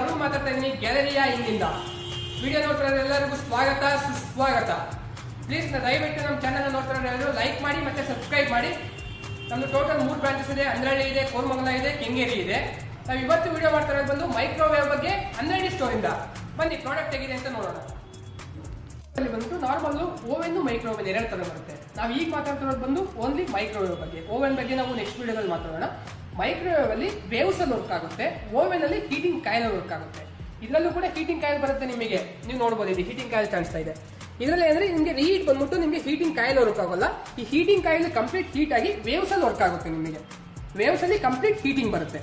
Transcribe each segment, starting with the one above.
ಅರುಣ್ ಮಾತಾಡ್ತಾ ಇದ್ದೀನಿ ಗ್ಯಾಲರಿಯ ಇಲ್ಲಿಂದ. ವಿಡಿಯೋ ನೋಡ್ತಾರೆ ಎಲ್ಲರಿಗೂ ಸ್ವಾಗತ ಸುಸ್ವಾಗತ. ಪ್ಲೀಸ್ ದಯವಿಟ್ಟು ನಮ್ಮ ಚಾನಲ್ ನೋಡ್ತಾರೆ ಎಲ್ಲರೂ ಲೈಕ್ ಮಾಡಿ ಮತ್ತೆ ಸಬ್ಸ್ಕ್ರೈಬ್ ಮಾಡಿ. ನಮ್ದು ಟೋಟಲ್ 3 ಬ್ರಾಂಚಸ್ ಇದೆ. ಅಂದ್ರಳ್ಳಿ ಇದೆ, ಕೋರಮಂಗಲ ಇದೆ, ಕೆಂಗೇರಿ ಇದೆ. ನಾವು ಇವತ್ತು ವಿಡಿಯೋ ಮಾಡ್ತಾ ಇರೋದು ಬಂದು ಮೈಕ್ರೋವೇವ್ ಬಗ್ಗೆ ಅಂದ್ರಳ್ಳಿ ಸ್ಟೋರ್ ಇಂದ. ಬನ್ನಿ ಪ್ರಾಡಕ್ಟ್ ಹೇಗಿದೆ ಅಂತ ನೋಡೋಣ. ಅಲ್ಲಿ ಬಂದು ನಾರ್ಮಲ್ ಓವೆನ್ ಮೈಕ್ರೋವೇವ್ ಎರಡು ತರ ಬರುತ್ತೆ. ನಾವು ಈಗ ಮಾತಾಡ್ತಿರೋದು ಬಂದು ಓನ್ಲಿ ಮೈಕ್ರೋವೇವ್ ಬಗ್ಗೆ. ಓವೆನ್ ಬಗ್ಗೆ ನಾವು ನೆಕ್ಸ್ಟ್ ವಿಡಿಯೋದಲ್ಲಿ ಮಾತಾಡೋಣ. ಮೈಕ್ರೋವೇವ್ ಅಲ್ಲಿ ವೇವ್ಸ್ ಅಲ್ಲಿ ವರ್ಕ್ ಆಗುತ್ತೆ, ಓವೆನ್ ಅಲ್ಲಿ ಹೀಟಿಂಗ್ ಕಾಯಿಲ್ ವರ್ಕ್ ಆಗುತ್ತೆ. ಇದರಲ್ಲೂ ಕೂಡ ಹೀಟಿಂಗ್ ಕಾಯಿಲ್ ಬರುತ್ತೆ. ನಿಮಗೆ ನೀವು ನೋಡಬಹುದು, ಇಲ್ಲಿ ಹೀಟಿಂಗ್ ಕಾಯಿಲ್ ಕಾಣಿಸ್ತಾ ಇದೆ. ಇದರಲ್ಲಿ ಅಂದ್ರೆ ನಿಮಗೆ ರೀಹೀಟ್ ಬಂದ್ಬಿಟ್ಟು ನಿಮಗೆ ಹೀಟಿಂಗ್ ಕಾಯಿಲ್ ವರ್ಕ್ ಆಗೋಲ್ಲ. ಈ ಹೀಟಿಂಗ್ ಕಾಯಿಲ್ ಕಂಪ್ಲೀಟ್ ಹೀಟ್ ಆಗಿ ವೇವ್ಸ್ ಅಲ್ಲಿ ವರ್ಕ್ ಆಗುತ್ತೆ. ನಿಮಗೆ ವೇವ್ಸ್ ಅಲ್ಲಿ ಕಂಪ್ಲೀಟ್ ಹೀಟಿಂಗ್ ಬರುತ್ತೆ.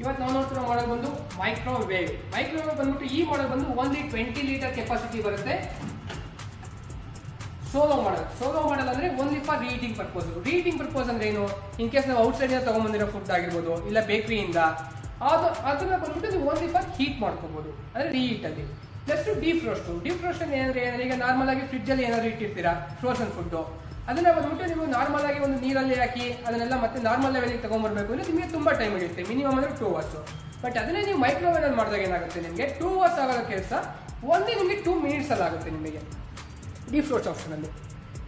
ಇವತ್ತು ನಾವು ನೋಡ್ತಿರೋ ಮಾಡೆಲ್ ಬಂದು ಮೈಕ್ರೋವೇವ್. ಮೈಕ್ರೋವೇವ್ ಬಂದ್ಬಿಟ್ಟು ಈ ಮಾಡೆಲ್ ಬಂದು ಓನ್ಲಿ 20 ಲೀಟರ್ ಕೆಪಾಸಿಟಿ ಬರುತ್ತೆ. ಸೋಲೋ ಮಾಡೆಲ್ ಅಂದ್ರೆ ಓನ್ಲಿ ಫಾರ್ ರೀಹೀಟಿಂಗ್ ಪರ್ಪೋಸ್. ರೀಹೀಟಿಂಗ್ ಪರ್ಪೋಸ್ ಅಂದ್ರೆ ಏನು? ಇನ್ ಕೇಸ್ ನಾವು ಔಟ್ಸೈಡ್ ಇಂದ ತಗೊಂಡ್ಬಂದಿರೋ ಫುಡ್ ಆಗಿರ್ಬೋದು, ಇಲ್ಲ ಬೇಕರಿಯಿಂದ, ಅದನ್ನ ಬಂದ್ಬಿಟ್ಟು ನೀವು ಓನ್ಲಿ ಫಾರ್ ಹೀಟ್ ಮಾಡ್ಕೋಬಹುದು, ಅಂದ್ರೆ ರೀಹೀಟ್ ಅಲ್ಲಿ. ಪ್ಲಸ್ ಡೀಪ್ ರೋಸ್ಟ್ ಏನಂದ್ರೆ ಈಗ ನಾರ್ಮಲ್ ಆಗಿ ಫ್ರಿಡ್ಜ್ ಅಲ್ಲಿ ಏನಾದ್ರು ಇಟ್ಟಿರ್ತೀರಾ ಫ್ರೋಸನ್ ಫುಡ್, ಅದನ್ನ ಬಂದ್ಬಿಟ್ಟು ನೀವು ನಾರ್ಮಲ್ ಆಗಿ ಒಂದು ನೀರಲ್ಲಿ ಹಾಕಿ ಅದನ್ನೆಲ್ಲ ಮತ್ತೆ ನಾರ್ಮಲ್ ಲೆವೆಲ್ ತಗೊಂಡ್ಬರ್ಬೇಕು ಅಂದ್ರೆ ನಿಮಗೆ ತುಂಬಾ ಟೈಮ್ ಹಿಡಿಯುತ್ತೆ. ಮಿನಿಮಮ್ ಅಂದ್ರೆ 2 hours. ಬಟ್ ಅದನ್ನೇ ನೀವು ಮೈಕ್ರೋವೇವ್ ಅಲ್ಲಿ ಮಾಡಿದಾಗ ಏನಾಗುತ್ತೆ, ನಿಮಗೆ 2 hours ಆಗೋ ಕೆಲಸ ಒಂದೇ ನಿಮಗೆ 2 minutes ಅಲ್ಲಿ ಆಗುತ್ತೆ. ನಿಮಗೆ ಡೀಪ್ ರೋಸ್ಟ್ ಆಪ್ಷನ್ ಅಲ್ಲಿ.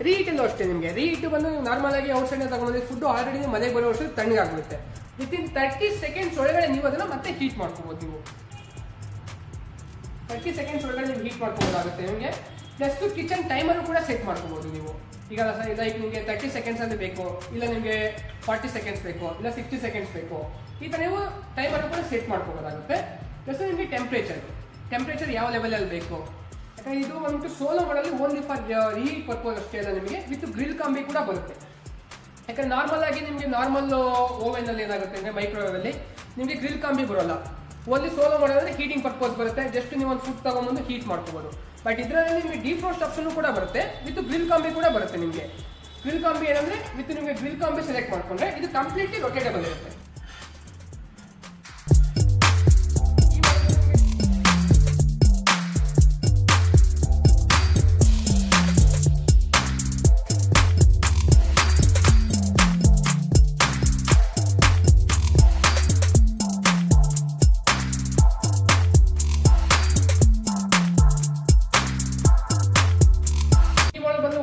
ರೀಹೀಟ್ ಅಲ್ಲೂ ಅಷ್ಟೇ. ನಿಮಗೆ ರೀಹೀಟ್ ಬಂದು ನೀವು ನಾರ್ಮಲ್ ಆಗಿ ಔಟ್ಸೈಡ್ ತಗೊಂಡ್ರೆ ಫುಡ್ ಆಲ್ರೆಡಿ ಮನೆಗೆ ಬರೋ ವರ್ಷ ತಣ್ಣಗಾಗುತ್ತೆ. ವಿತಿನ್ 30 seconds ಒಳಗಡೆ ನೀವು ಅದನ್ನ ಮತ್ತೆ ಹೀಟ್ ಮಾಡ್ಕೋಬಹುದು. ನೀವು 30 seconds ಒಳಗಡೆ ನೀವು ಹೀಟ್ ಮಾಡ್ಕೋಬಹುದಾಗುತ್ತೆ. ನಿಮಗೆ ಪ್ಲಸ್ ಕಿಚನ್ ಟೈಮರ್ ಕೂಡ ಸೆಟ್ ಮಾಡ್ಕೋಬಹುದು. ನೀವು ಈಗ ಲೈಕ್ ನಿಮಗೆ 30 seconds ಅಲ್ಲಿ ಬೇಕು, ಇಲ್ಲ ನಿಮಗೆ 40 seconds ಬೇಕು, ಇಲ್ಲ 60 seconds ಬೇಕು, ಈ ತರ ನೀವು ಟೈಮರ್ ಕೂಡ ಸೆಟ್ ಮಾಡ್ಕೋಬಹುದಾಗುತ್ತೆ. ಪ್ಲಸ್ ನಿಮಗೆ ಟೆಂಪರೇಚರ್ ಯಾವ ಲೆವೆಲ್ ಅಲ್ಲಿ ಬೇಕು. ಯಾಕಂದ್ರೆ ಇದು ಒಂದು solo model only for reheat purpose ಅಷ್ಟೇ ಅಲ್ಲ, ನಿಮಗೆ ವಿತ್ ಗ್ರಿಲ್ ಕಾಂಬಿ ಕೂಡ ಬರುತ್ತೆ. ಯಾಕಂದ್ರೆ ನಾರ್ಮಲ್ ಆಗಿ ನಿಮಗೆ ನಾರ್ಮಲ್ ಓವೆನ್ ಅಲ್ಲಿ ಏನಾಗುತ್ತೆ ಅಂದ್ರೆ ಮೈಕ್ರೋವೇವ್ ಅಲ್ಲಿ ನಿಮಗೆ ಗ್ರಿಲ್ ಕಾಂಬಿ ಬರೋಲ್ಲ. ಓನ್ಲಿ ಸೋಲೋ ಮಾಡಲ್ ಅಂದ್ರೆ ಹೀಟಿಂಗ್ ಪರ್ಪೋಸ್ ಬರುತ್ತೆ. ಜಸ್ಟ್ ನೀವು ಒಂದು ಫುಡ್ ತಗೊಂಡ್ಬಂದು ಹೀಟ್ ಮಾಡ್ಕೋಬಹುದು. ಬಟ್ ಇದರಲ್ಲಿ ನಿಮಗೆ ಡೀಪ್ ರೋಸ್ಟ್ ಆಪ್ಷನ್ ಕೂಡ ಬರುತ್ತೆ, ವಿತ್ ಗ್ರಿಲ್ ಕಾಂಬಿ ಕೂಡ ಬರುತ್ತೆ. ನಿಮಗೆ ಗ್ರಿಲ್ ಕಾಂಬಿ ಏನಂದ್ರೆ ವಿತ್ ನಿಮಗೆ ಗ್ರಿಲ್ ಕಾಂಬಿ ಸೆಲೆಕ್ಟ್ ಮಾಡ್ಕೊಂಡ್ರೆ ಇದು ಕಂಪ್ಲೀಟ್ಲಿ ರೊಟೇಟಬಲ್ ಇರುತ್ತೆ.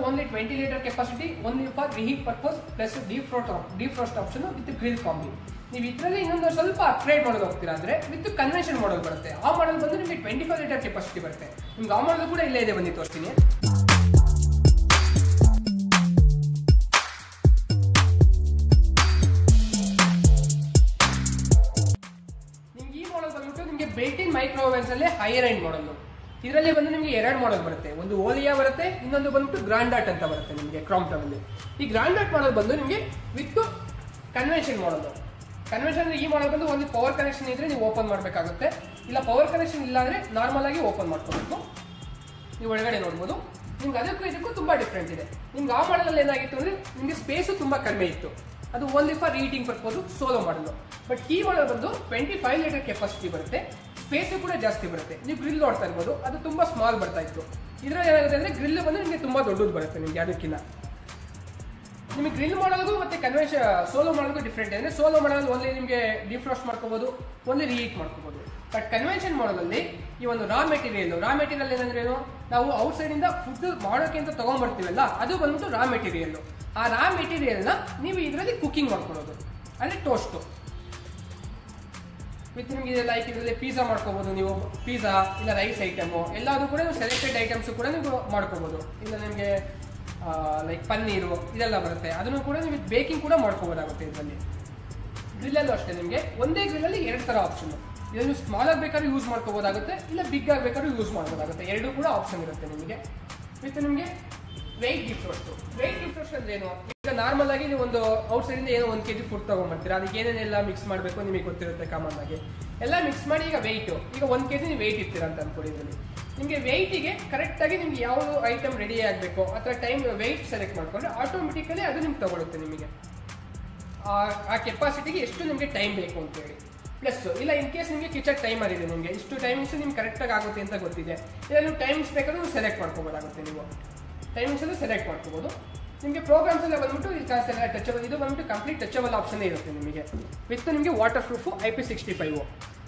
Only 20 liter capacity, only for reheat purpose, plus deep frost option with grill combi. ನೀವು ಇದರಲ್ಲಿ ಇನ್ನೊಂದು ಸ್ವಲ್ಪ ಅಪ್ಗ್ರೇಡ್ ಮಾಡೋದು ಹೋಗ್ತೀರಾ ಅಂದ್ರೆ ವಿತ್ ಕನ್ವೆನ್ಷನ್ ಮಾಡೆಲ್ ಬರುತ್ತೆ. ಆ ಮಾಡೆಲ್ ಬಂದು ನಿಮಗೆ 25 ಲೀಟರ್ ಕೆಪಾಸಿಟಿ ಬರುತ್ತೆ. ನಿಮ್ಗೆ ಆ ಮಾಡೆಲ್ ಕೂಡ ಇಲ್ಲೇ ಇದೆ, ಬನ್ನಿ ತೋರಿಸ್ತೀನಿ. ನಿಮ್ಗೆ ಈ ಮಾಡೆಲ್ ಬಂದ್ಬಿಟ್ಟು ನಿಮಗೆ ಬಿಲ್ಟ್-ಇನ್ ಮೈಕ್ರೋವೇವ್ಸ್ ಅಲ್ಲಿ ಹೈಯರ್ ಎಂಡ್ ಮಾಡೆಲ್. ಇದರಲ್ಲಿ ಬಂದು ನಿಮಗೆ 2 ಮಾಡೆಲ್ ಬರುತ್ತೆ. ಒಂದು ಓಲಿಯಾ ಬರುತ್ತೆ, ಇನ್ನೊಂದು ಬಂದ್ಬಿಟ್ಟು ಗ್ರಾಂಡಾಟ್ ಅಂತ ಬರುತ್ತೆ ನಿಮಗೆ ಕ್ರಾಂಪ್ಟನ್ ಅಲ್ಲಿ. ಈ ಗ್ರಾಂಡಾಟ್ ಮಾಡೆಲ್ ಬಂದು ನಿಮಗೆ ವಿತ್ ಕನ್ವೆನ್ಷನ್ ಮಾಡೆಲ್. ಕನ್ವೆನ್ಷನ್ ಈ ಮಾಡೆಲ್ ಬಂದು ಒಂದು ಪವರ್ ಕನೆಕ್ಷನ್ ಇದ್ರೆ ನೀವು ಓಪನ್ ಮಾಡಬೇಕಾಗುತ್ತೆ, ಇಲ್ಲ ಪವರ್ ಕನೆಕ್ಷನ್ ಇಲ್ಲ ಅಂದ್ರೆ ನಾರ್ಮಲ್ ಆಗಿ ಓಪನ್ ಮಾಡ್ಕೋಬೇಕು. ನೀವು ಒಳಗಡೆ ನೋಡ್ಬೋದು. ನಿಮ್ಗೆ ಅದಕ್ಕೂ ಇದಕ್ಕೂ ತುಂಬಾ ಡಿಫ್ರೆಂಟ್ ಇದೆ. ನಿಮ್ಗೆ ಆ ಮಾಡೆಲ್ ಅಲ್ಲಿ ಏನಾಗಿತ್ತು ಅಂದ್ರೆ ನಿಮಗೆ ಸ್ಪೇಸು ತುಂಬಾ ಕಡಿಮೆ ಇತ್ತು. ಅದು only for heating purpose solo ಮಾಡಲು. ಬಟ್ ಈ ಮಾಡೆಲ್ ಬಂದು 25 ಲೀಟರ್ ಕೆಪಾಸಿಟಿ ಬರುತ್ತೆ. ಸ್ಪೇಸ್ ಕೂಡ ಜಾಸ್ತಿ ಬರುತ್ತೆ. ನೀವು ಗ್ರಿಲ್ ನೋಡ್ತಾ ಇರ್ಬೋದು, ಅದು ತುಂಬಾ ಸ್ಮಾಲ್ ಬರ್ತಾ ಇತ್ತು. ಇದರಲ್ಲಿ ಏನಾಗುತ್ತೆ ಅಂದ್ರೆ ಗ್ರಿಲ್ ಬಂದು ನಿಮಗೆ ತುಂಬಾ ದೊಡ್ಡದು ಬರುತ್ತೆ. ನಿಮ್ಗೆ ಅದಕ್ಕಿಂತ ನಿಮಗೆ ಗ್ರಿಲ್ ಮಾಡೋದು ಮತ್ತೆ ಕನ್ವೆನ್ಷನ್ ಸೋಲೋ ಮಾಡೋದು ಡಿಫ್ರೆಂಟ್. ಅಂದ್ರೆ ಸೋಲೋ ಮಾಡೋದು ಓನ್ಲಿ ನಿಮಗೆ ಡೀಪ್ ರೋಸ್ಟ್ ಮಾಡ್ಕೋಬಹುದು, ಓನ್ಲಿ ರೀಹೀಟ್ ಮಾಡ್ಕೋಬಹುದು. ಬಟ್ ಕನ್ವೆನ್ಷನ್ ಮಾಡೋದಲ್ಲಿ ಈ ಒಂದು ರಾ ಮೆಟೀರಿಯಲ್ ಏನಂದ್ರೆ ಏನು, ನಾವು ಔಟ್ಸೈಡ್ ಇಂದ ಫುಡ್ ಮಾಡೋಕೆ ಅಂತ ತಗೊಂಡ್ಬರ್ತೀವಲ್ಲ, ಅದು ಬಂದ್ಬಿಟ್ಟು ರಾ ಮೆಟೀರಿಯಲ್. ಆ ರಾ ಮೆಟೀರಿಯಲ್ ನ ನೀವು ಇದರಲ್ಲಿ ಕುಕಿಂಗ್ ಮಾಡ್ಕೊಳ್ಳೋದು, ಅಂದ್ರೆ ಟೋಸ್ಟ್ ವಿತ್ ನಿಮಗೆ ಲೈಕ್ ಇದರಲ್ಲಿ ಪಿಜ್ಜಾ ಮಾಡ್ಕೋಬಹುದು. ನೀವು ಪಿಜ್ಜಾ ಇಲ್ಲ ರೈಸ್ ಐಟಮು ಎಲ್ಲಾದ್ರೂ ಕೂಡ ನೀವು ಸೆಲೆಕ್ಟೆಡ್ ಐಟಮ್ಸ್ ಕೂಡ ನೀವು ಮಾಡ್ಕೋಬಹುದು. ಇಲ್ಲ ನಿಮಗೆ ಲೈಕ್ ಪನ್ನೀರು ಇದೆಲ್ಲ ಬರುತ್ತೆ, ಅದನ್ನು ಕೂಡ ನೀವು ಬೇಕಿಂಗ್ ಕೂಡ ಮಾಡ್ಕೋಬೋದಾಗುತ್ತೆ. ಇದರಲ್ಲಿ ಗ್ರಿಲ್ಲಲ್ಲೂ ಅಷ್ಟೇ ನಿಮಗೆ ಒಂದೇ ಗ್ರಿಲ್ಲಲ್ಲಿ 2 ತರ ಆಪ್ಷನ್. ಇದನ್ನು ಸ್ಮಾಲ್ ಆಗಬೇಕಾದ್ರೂ ಯೂಸ್ ಮಾಡ್ಕೋಬೋದಾಗುತ್ತೆ, ಇಲ್ಲ ಬಿಗ್ ಆಗಬೇಕಾದ್ರೂ ಯೂಸ್ ಮಾಡ್ಬೋದಾಗುತ್ತೆ. 2 ಕೂಡ ಆಪ್ಷನ್ ಇರುತ್ತೆ ನಿಮಗೆ. ವಿತ್ ನಿಮಗೆ ವೆಯ್ಟ್ ಡಿಫ್ರೆನ್ಸ್ ಅಂದ್ರೆ ಏನು, ಈಗ ನಾರ್ಮಲ್ ಆಗಿ ನೀವು ಒಂದು ಔಟ್ಸೈಡ್ ಇಂದ ಏನೋ 1 kg ಫುಡ್ ತಗೊಂಡ್ಬರ್ತೀರಾ, ಅದಕ್ಕೆ ಏನೇನೆಲ್ಲ ಮಿಕ್ಸ್ ಮಾಡಬೇಕು ನಿಮಗೆ ಗೊತ್ತಿರುತ್ತೆ. ಕಾಮನ್ ಆಗಿ ಎಲ್ಲ ಮಿಕ್ಸ್ ಮಾಡಿ ಈಗ 1 kg ನೀವು ವೆಯ್ಟ್ ಇರ್ತೀರಾ ಅಂತ ಅನ್ಕೊಳ್ಳಿ. ಇದರಲ್ಲಿ ನಿಮಗೆ ವೆಯ್ಟಿಗೆ ಕರೆಕ್ಟ್ ಆಗಿ ನಿಮ್ಗೆ ಯಾವ ಐಟಮ್ ರೆಡಿ ಆಗಬೇಕು ಆ ಥರ ಟೈಮ್ ವೆಯ್ಟ್ ಸೆಲೆಕ್ಟ್ ಮಾಡ್ಕೊಂಡ್ರೆ ಆಟೋಮೆಟಿಕಲಿ ಅದು ನಿಮ್ಗೆ ತಗೊಳುತ್ತೆ. ನಿಮಗೆ ಆ ಕೆಪಾಸಿಟಿಗೆ ಎಷ್ಟು ನಿಮಗೆ ಟೈಮ್ ಬೇಕು ಅಂತೇಳಿ. ಪ್ಲಸ್ ಇಲ್ಲ ಇನ್ ಕೇಸ್ ನಿಮಗೆ ಕಿಚನ್ ಟೈಮರ್ ಇದೆ, ನಿಮಗೆ ಇಷ್ಟು ಟೈಮಿಂಗ್ಸ್ ನಿಮ್ಗೆ ಕರೆಕ್ಟಾಗಿ ಆಗುತ್ತೆ ಅಂತ ಗೊತ್ತಿದೆ, ಇಲ್ಲ ನೀವು ಟೈಮಿಂಗ್ಸ್ ಬೇಕಾದ್ರೆ ನೀವು ಸೆಲೆಕ್ಟ್ ಮಾಡ್ಕೋಬೋದಾಗುತ್ತೆ. ನೀವು ಟೈಮಿಂಗ್ಸ್ ಅಲ್ಲೂ ಸೆಲೆಕ್ಟ್ ಮಾಡ್ಕೋಬೋದು. ನಿಮಗೆ ಪ್ರೋಗ್ರಾಮ್ಸ್ ಎಲ್ಲ ಬಂದ್ಬಿಟ್ಟು ಈ ಕಾನ್ಸೆಲ್ಲ ಟಚಬಲ್, ಇದು ಬಂದ್ಬಿಟ್ಟು ಕಂಪ್ಲೀಟ್ ಟಚಬಲ್ ಆಪ್ಷನ್ ಇರುತ್ತೆ ನಿಮಗೆ. ವಿತ್ ನಿಮಗೆ ವಾಟರ್ ಪ್ರೂಫು IP65.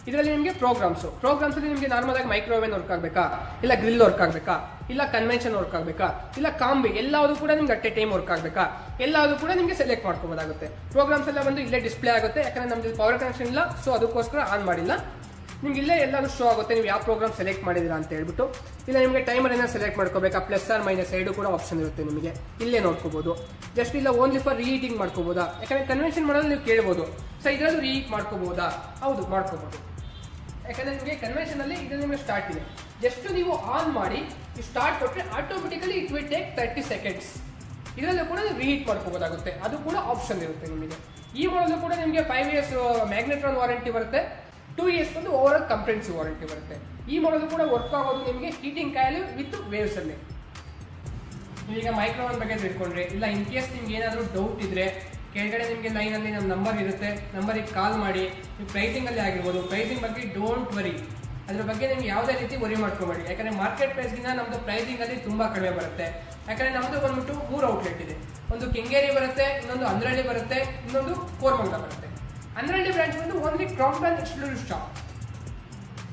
ಇದರಲ್ಲಿ ನಿಮಗೆ ಪ್ರೋಗ್ರಾಮ್ಸಲ್ಲಿ ನಿಮಗೆ ನಾರ್ಮಲ್ ಆಗಿ ಮೈಕ್ರೋವೇವ್ ವರ್ಕ್ ಆಗಬೇಕಾ, ಇಲ್ಲ ಗ್ರಿಲ್ ವರ್ಕ್ ಆಗಬೇಕಾ, ಇಲ್ಲ ಕನ್ವೆನ್ಷನ್ ವರ್ಕ್ ಆಗಬೇಕಾ, ಇಲ್ಲ ಕಾಂಬಿ, ಎಲ್ಲಾವುದು ಕೂಡ ನಿಮ್ಗೆ ಅಟ್ ಎ ಟೈಮ್ ವರ್ಕ್ ಆಗಬೇಕಾ, ಎಲ್ಲಾವುದು ಕೂಡ ನಿಮಗೆ ಸೆಲೆಕ್ಟ್ ಮಾಡ್ಕೋಬೋದಾಗುತ್ತೆ. ಪ್ರೋಗ್ರಾಮ್ಸ್ ಎಲ್ಲ ಬಂದು ಇಲ್ಲೇ ಡಿಸ್ಪ್ಲೇ ಆಗುತ್ತೆ, ಯಾಕಂದ್ರೆ ನಮ್ದು ಪವರ್ ಕನೆಕ್ಷನ್ ಇಲ್ಲ, ಸೊ ಅದಕ್ಕೋಸ್ಕರ ಆನ್ ಮಾಡಿಲ್ಲ. ನಿಮ್ಗೆ ಇಲ್ಲೇ ಎಲ್ಲರೂ ಶೋ ಆಗುತ್ತೆ ನೀವು ಯಾವ ಪ್ರೋಗ್ರಾಮ್ ಸೆಲೆಕ್ಟ್ ಮಾಡಿದಿರಾ ಅಂತ ಹೇಳ್ಬಿಟ್ಟು. ಇಲ್ಲ ನಿಮಗೆ ಟೈಮರ್ ಏನಾದ್ರು ಸೆಲೆಕ್ಟ್ ಮಾಡ್ಕೋಬೇಕಾ, ಪ್ಲಸ್ ಆರ್ ಮೈನಸ್ ಸೈಡು ಕೂಡ ಆಪ್ಷನ್ ಇರುತ್ತೆ ನಿಮಗೆ, ಇಲ್ಲೇ ನೋಡ್ಕೋಬಹುದು. ಜಸ್ಟ್ ಇಲ್ಲ ಓನ್ಲಿ ಫಾರ್ ರೀಹೀಟಿಂಗ್ ಮಾಡ್ಕೋಬೋದಾ, ಯಾಕಂದ್ರೆ ಕನ್ವೆನ್ಷನ್ ಮಾಡೋದು ನೀವು ಕೇಳ್ಬೋದು, ಸೊ ಇದರಲ್ಲೂ ರೀಹೀಟ್ ಮಾಡ್ಕೋಬಹುದಾ, ಹೌದು ಮಾಡ್ಕೋಬಹುದು. ಯಾಕಂದ್ರೆ ನಿಮಗೆ ಕನ್ವೆನ್ಷನ್ ಅಲ್ಲಿ ಇದು ನಿಮಗೆ ಸ್ಟಾರ್ಟ್ ಇದೆ, ಜಸ್ಟ್ ನೀವು ಆನ್ ಮಾಡಿ ಸ್ಟಾರ್ಟ್ ಕೊಟ್ಟರೆ automatically it will take 30 seconds. ಇದರಲ್ಲೂ ಕೂಡ ನೀವು ರೀಹೀಟ್ ಮಾಡ್ಕೋಬೋದಾಗುತ್ತೆ, ಅದು ಕೂಡ ಆಪ್ಷನ್ ಇರುತ್ತೆ ನಿಮಗೆ. ಈ ಮಾಡಲು ಕೂಡ ನಿಮಗೆ 5 years ಮ್ಯಾಗ್ನೆಟ್ರಾನ್ ವಾರಂಟಿ ಬರುತ್ತೆ, 2 years ಬಂದು ಓವರ್ ಆಲ್ ಕಂಪ್ರೆನ್ಸಿವ್ ವಾರಂಟಿ ಬರುತ್ತೆ. ಈ ಮಾಡಲು ಕೂಡ ವರ್ಕ್ ಆಗೋದು ನಿಮಗೆ ಹೀಟಿಂಗ್ ಕಾಯಿಲ್ ವಿತ್ ವೇವ್ಸ್ ಅಲ್ಲಿ. ನೀವೀಗ ಮೈಕ್ರೋವೇವ್ ಬಗ್ಗೆ ತಿಳ್ಕೊಂಡ್ರೆ, ಇಲ್ಲ ಇನ್ ಕೇಸ್ ನಿಮ್ಗೆ ಏನಾದರೂ ಡೌಟ್ ಇದ್ರೆ ಕೆಳಗಡೆ ನಿಮಗೆ ಲೈನಲ್ಲಿ ನಮ್ಮ ನಂಬರ್ ಇರುತ್ತೆ, ನಂಬರಿಗೆ ಕಾಲ್ ಮಾಡಿ. ನೀವು ಪ್ರೈಸಿಂಗ್ ಅಲ್ಲಿ ಆಗಿರ್ಬೋದು, ಪ್ರೈಸಿಂಗ್ ಬಗ್ಗೆ ಡೋಂಟ್ ವರಿ, ಅದ್ರ ಬಗ್ಗೆ ನಿಮ್ಗೆ ಯಾವುದೇ ರೀತಿ ವರಿ ಮಾಡ್ಕೋಬೇಡಿ. ಯಾಕಂದ್ರೆ ಮಾರ್ಕೆಟ್ ಪ್ರೈಸ್ಗಿಂತ ನಮ್ದು ಪ್ರೈಸಿಂಗ್ ಅಲ್ಲಿ ತುಂಬಾ ಕಡಿಮೆ ಬರುತ್ತೆ. ಯಾಕಂದ್ರೆ ನಮ್ದು ಬಂದ್ಬಿಟ್ಟು 3 ಔಟ್ಲೆಟ್ ಇದೆ, ಒಂದು ಕೆಂಗೇರಿ ಬರುತ್ತೆ, ಇನ್ನೊಂದು ಅಂದ್ರಳ್ಳಿ ಬರುತ್ತೆ, ಇನ್ನೊಂದು ಕೋರಮಂಗಲ ಬರುತ್ತೆ. ಅಂದ್ರಳ್ಳಿ ಬ್ರಾಂಚ್ ಬಂದು only Crompton exclusive shop.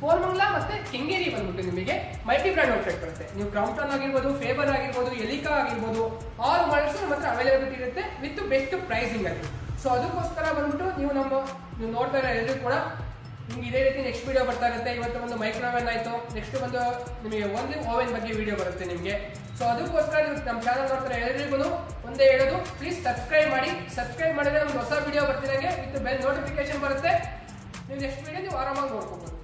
Koramangala ಮತ್ತೆ ಕೆಂಗೇರಿ ಬಂದ್ಬಿಟ್ಟು ನಿಮಗೆ ಮಲ್ಟಿ ಬ್ರಾಂಡ್ ಔಟ್ಲೆಟ್ ಬರುತ್ತೆ. ನೀವು ಕ್ರಾಂಪ್ಟನ್ ಆಗಿರ್ಬೋದು, ಫೇಬರ್ ಆಗಿರ್ಬೋದು, ಎಲಿಕಾ ಆಗಿರ್ಬೋದು, ಆಲ್ ಮಾಡೆಲ್ಸ್ ನಮ್ಮ ಹತ್ರ ಅವೈಲೇಬಿಲಿಟಿ ಇರುತ್ತೆ ವಿತ್ ಬೆಸ್ಟ್ ಪ್ರೈಸಿಂಗ್ ಅಲ್ಲಿ. ಸೊ ಅದಕ್ಕೋಸ್ಕರ ಬಂದ್ಬಿಟ್ಟು ನೀವು ನೋಡ್ತಾ ಇರೋ ಎಲ್ಲರೂ ಕೂಡ ನಿಮ್ಗೆ ಇದೇ ರೀತಿ ನೆಕ್ಸ್ಟ್ ವಿಡಿಯೋ ಬರ್ತಾ ಇರುತ್ತೆ. ಇವತ್ತು ಒಂದು ಮೈಕ್ರೋವೇವ್ ಆಯಿತು, ನೆಕ್ಸ್ಟ್ ಬಂದು ನಿಮಗೆ ಒಂದು ಓವೆನ್ ಬಗ್ಗೆ ವಿಡಿಯೋ ಬರುತ್ತೆ ನಿಮಗೆ. ಸೊ ಅದಕ್ಕೋಸ್ಕರ ನೀವು ನಮ್ಮ ಚಾನಲ್ ನೋಡ್ತಾರೆ ಎಲ್ಲರಿಗೂ ಒಂದೇ ಹೇಳೋದು, ಪ್ಲೀಸ್ ಸಬ್ಸ್ಕ್ರೈಬ್ ಮಾಡಿ. ಸಬ್ಸ್ಕ್ರೈಬ್ ಮಾಡಿದ್ರೆ ನಮ್ಗೆ ಹೊಸ ವಿಡಿಯೋ ಬರ್ತಿರಂಗೆ ವಿತ್ ಬೆಲ್ ನೋಟಿಫಿಕೇಶನ್ ಬರುತ್ತೆ. ನೀವು ನೆಕ್ಸ್ಟ್ ವಿಡಿಯೋ ನೀವು ಆರಾಮಾಗಿ ನೋಡ್ಕೋಬಹುದು.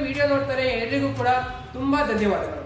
ವಿಡಿಯೋ ನೋಡ್ತಾರೆ ಎಲ್ಲರಿಗೂ ಕೂಡ ತುಂಬಾ ಧನ್ಯವಾದಗಳು.